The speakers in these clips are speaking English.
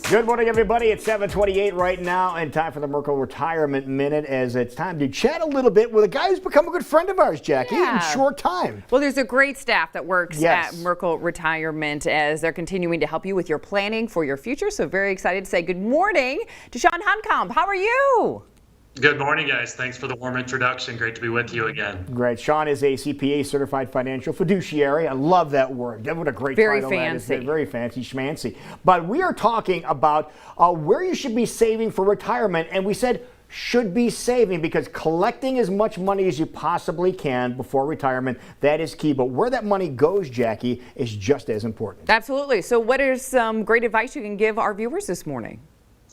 Good morning, everybody. It's 7:28 right now, and time for the Merkle Retirement Minute, as it's time to chat a little bit with a guy who's become a good friend of ours, Jackie, in short time. Well, there's a great staff that works at Merkle Retirement as they're continuing to help you with your planning for your future. So very excited to say good morning to Chawn Honkomp. How are you? Good morning, guys. Thanks for the warm introduction. Great to be with you again. Great. Chawn is a CPA, certified financial fiduciary. I love that word. What a great title that is. Very fancy schmancy. But we are talking about where you should be saving for retirement, and we said should be saving because collecting as much money as you possibly can before retirement, that is key. But where that money goes, Jackie, is just as important. Absolutely. So what is some great advice you can give our viewers this morning?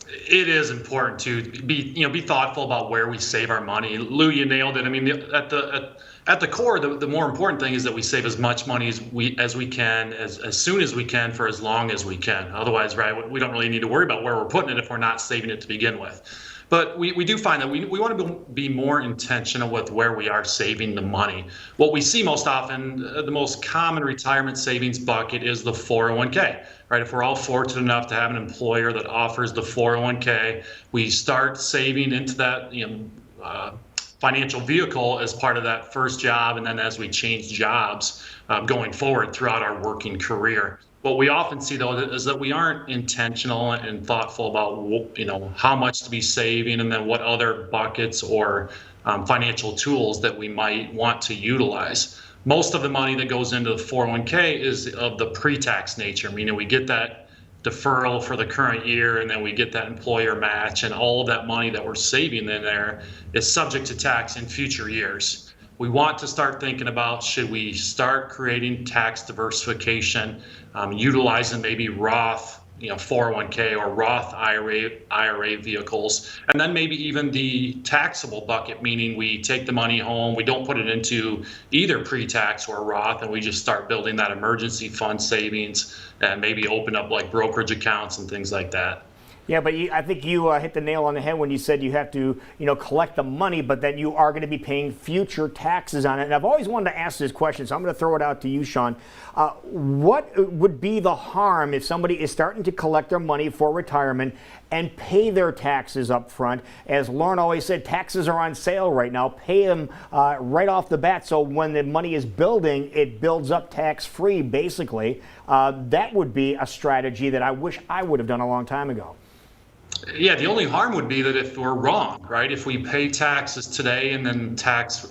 It is important to be thoughtful about where we save our money. Lou, you nailed it. I mean, at the core, the more important thing is that we save as much money as we can, as soon as we can, for as long as we can. Otherwise, right, we don't really need to worry about where we're putting it if we're not saving it to begin with. But we do find that we want to be more intentional with where we are saving the money. What we see most often, the most common retirement savings bucket is the 401k, right? If we're all fortunate enough to have an employer that offers the 401k, we start saving into that financial vehicle as part of that first job, and then as we change jobs going forward throughout our working career. What we often see, though, is that we aren't intentional and thoughtful about, how much to be saving and then what other buckets or financial tools that we might want to utilize. Most of the money that goes into the 401k is of the pre-tax nature, meaning we get that deferral for the current year and then we get that employer match, and all of that money that we're saving in there is subject to tax in future years. We want to start thinking about, should we start creating tax diversification, utilizing maybe Roth 401k or Roth IRA vehicles, and then maybe even the taxable bucket, meaning we take the money home, we don't put it into either pre-tax or Roth, and we just start building that emergency fund savings and maybe open up like brokerage accounts and things like that. Yeah, but I think you hit the nail on the head when you said you have to, collect the money, but then you are going to be paying future taxes on it. And I've always wanted to ask this question, so I'm going to throw it out to you, Chawn. What would be the harm if somebody is starting to collect their money for retirement and pay their taxes up front? As Lauren always said, taxes are on sale right now. Pay them right off the bat, so when the money is building, it builds up tax-free, basically. That would be a strategy that I wish I would have done a long time ago. Yeah, the only harm would be that if we're wrong, right? If we pay taxes today and then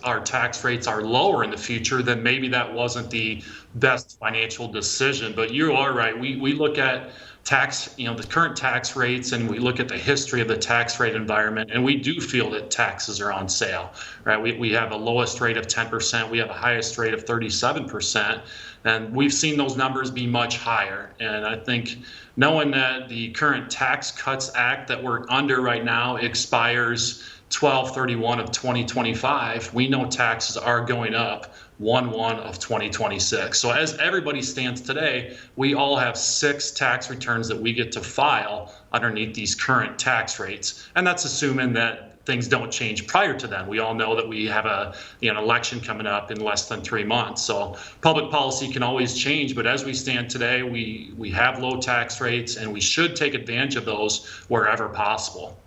our tax rates are lower in the future, then maybe that wasn't the best financial decision. But you are right. We look at tax, the current tax rates, and we look at the history of the tax rate environment, and we do feel that taxes are on sale, right? We have a lowest rate of 10%. We have a highest rate of 37%. And we've seen those numbers be much higher. And I think knowing that the current Tax Cuts Act that we're under right now expires 12/31 of 2025, we know taxes are going up 1/1 of 2026. So as everybody stands today, we all have 6 tax returns that we get to file underneath these current tax rates. And that's assuming that things don't change prior to then. We all know that we have an election coming up in less than 3 months. So public policy can always change, but as we stand today, we have low tax rates, and we should take advantage of those wherever possible.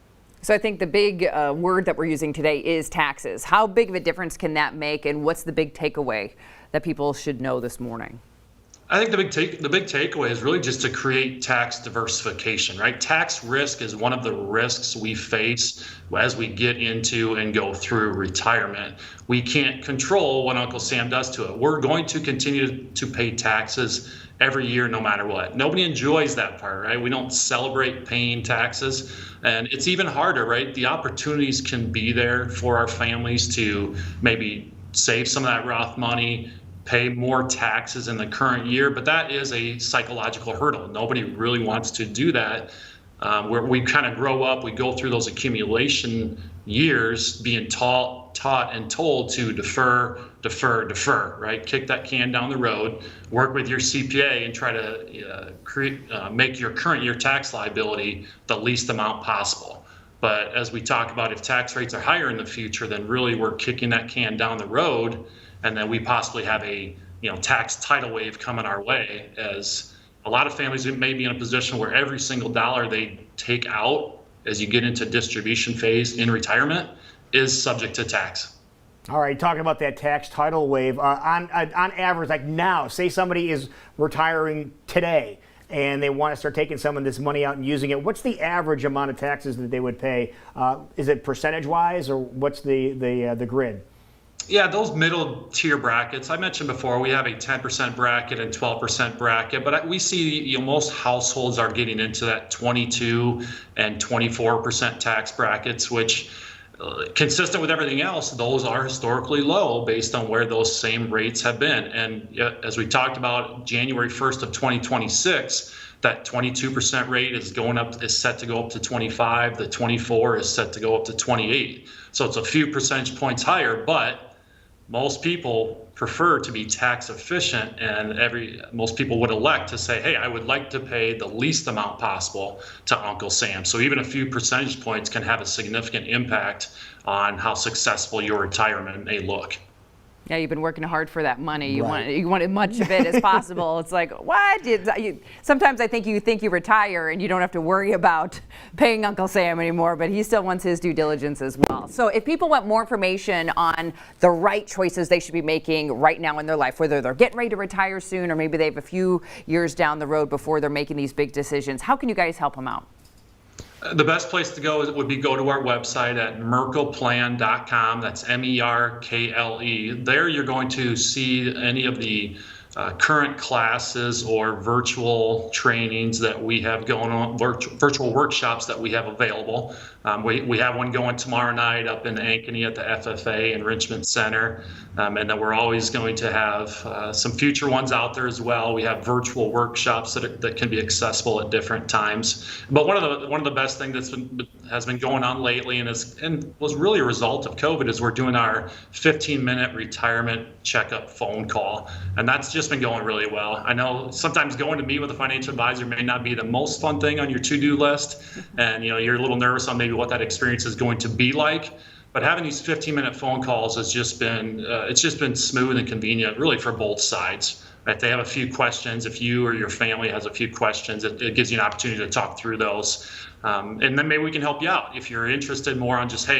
So I think the big word that we're using today is taxes. How big of a difference can that make, and what's the big takeaway that people should know this morning? I think the big takeaway is really just to create tax diversification, right? Tax risk is one of the risks we face as we get into and go through retirement. We can't control what Uncle Sam does to it. We're going to continue to pay taxes every year, no matter what. Nobody enjoys that part, right? We don't celebrate paying taxes, and it's even harder, right? The opportunities can be there for our families to maybe save some of that Roth money, pay more taxes in the current year, but that is a psychological hurdle. Nobody really wants to do that. Where we kind of grow up, we go through those accumulation years being taught and told to defer, right? Kick that can down the road, work with your CPA and try to make your current year tax liability the least amount possible. But as we talk about, if tax rates are higher in the future, then really we're kicking that can down the road, and then we possibly have a tax tidal wave coming our way as a lot of families may be in a position where every single dollar they take out as you get into distribution phase in retirement is subject to tax. All right, talking about that tax tidal wave, on average, like now, say somebody is retiring today and they want to start taking some of this money out and using it, what's the average amount of taxes that they would pay? Is it percentage-wise, or what's the grid? Yeah, those middle tier brackets, I mentioned before, we have a 10% bracket and 12% bracket, but we see most households are getting into that 22 and 24% tax brackets, which consistent with everything else, those are historically low based on where those same rates have been. And as we talked about, January 1st of 2026, that 22% rate is set to go up to 25. The 24 is set to go up to 28. So it's a few percentage points higher, but most people prefer to be tax efficient, and most people would elect to say, hey, I would like to pay the least amount possible to Uncle Sam. So even a few percentage points can have a significant impact on how successful your retirement may look. Yeah, you've been working hard for that money. You Right. want as much of it as possible. It's like, what? Sometimes I think you retire and you don't have to worry about paying Uncle Sam anymore, but he still wants his due diligence as well. So if people want more information on the right choices they should be making right now in their life, whether they're getting ready to retire soon or maybe they have a few years down the road before they're making these big decisions, how can you guys help them out? The best place to go would be go to our website at merkleplan.com. That's MERKLE. There you're going to see any of the current classes or virtual trainings that we have going on, virtual workshops that we have available. We have one going tomorrow night up in Ankeny at the FFA Enrichment Center. And then we're always going to have some future ones out there as well. We have virtual workshops that can be accessible at different times. But one of the best things has been going on lately and was really a result of COVID is we're doing our 15-minute retirement checkup phone call. And that's just been going really well. I know sometimes going to meet with a financial advisor may not be the most fun thing on your to-do list, and you're a little nervous on maybe what that experience is going to be like. But having these 15-minute phone calls has just been smooth and convenient, really, for both sides. If they have a few questions, if you or your family has a few questions, it gives you an opportunity to talk through those. And then maybe we can help you out. If you're interested more on just,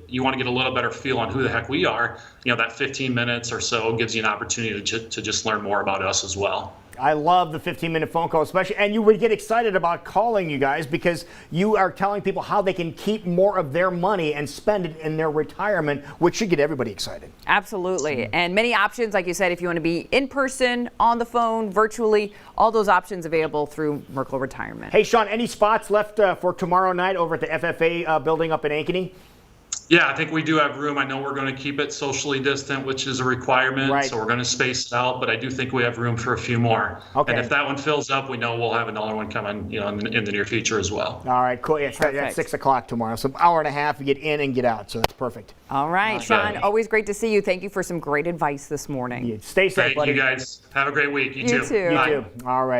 you want to get a little better feel on who the heck we are, that 15 minutes or so gives you an opportunity to just learn more about us as well. I love the 15-minute phone call, especially, and you would get excited about calling you guys because you are telling people how they can keep more of their money and spend it in their retirement, which should get everybody excited. Absolutely. And many options, like you said, if you want to be in person, on the phone, virtually, all those options available through Merkle Retirement. Hey, Chawn, any spots left for tomorrow night over at the FFA building up in Ankeny? Yeah, I think we do have room. I know we're going to keep it socially distant, which is a requirement. Right. So we're going to space it out, but I do think we have room for a few more. Okay. And if that one fills up, we know we'll have another one coming, in the near future as well. All right, cool. Yeah, it's at 6 o'clock tomorrow. So an hour and a half, you get in and get out. So that's perfect. All right, Chawn, always great to see you. Thank you for some great advice this morning. Stay safe, Thank buddy. you guys. Have a great week. You You too. too. You Bye. too. All right.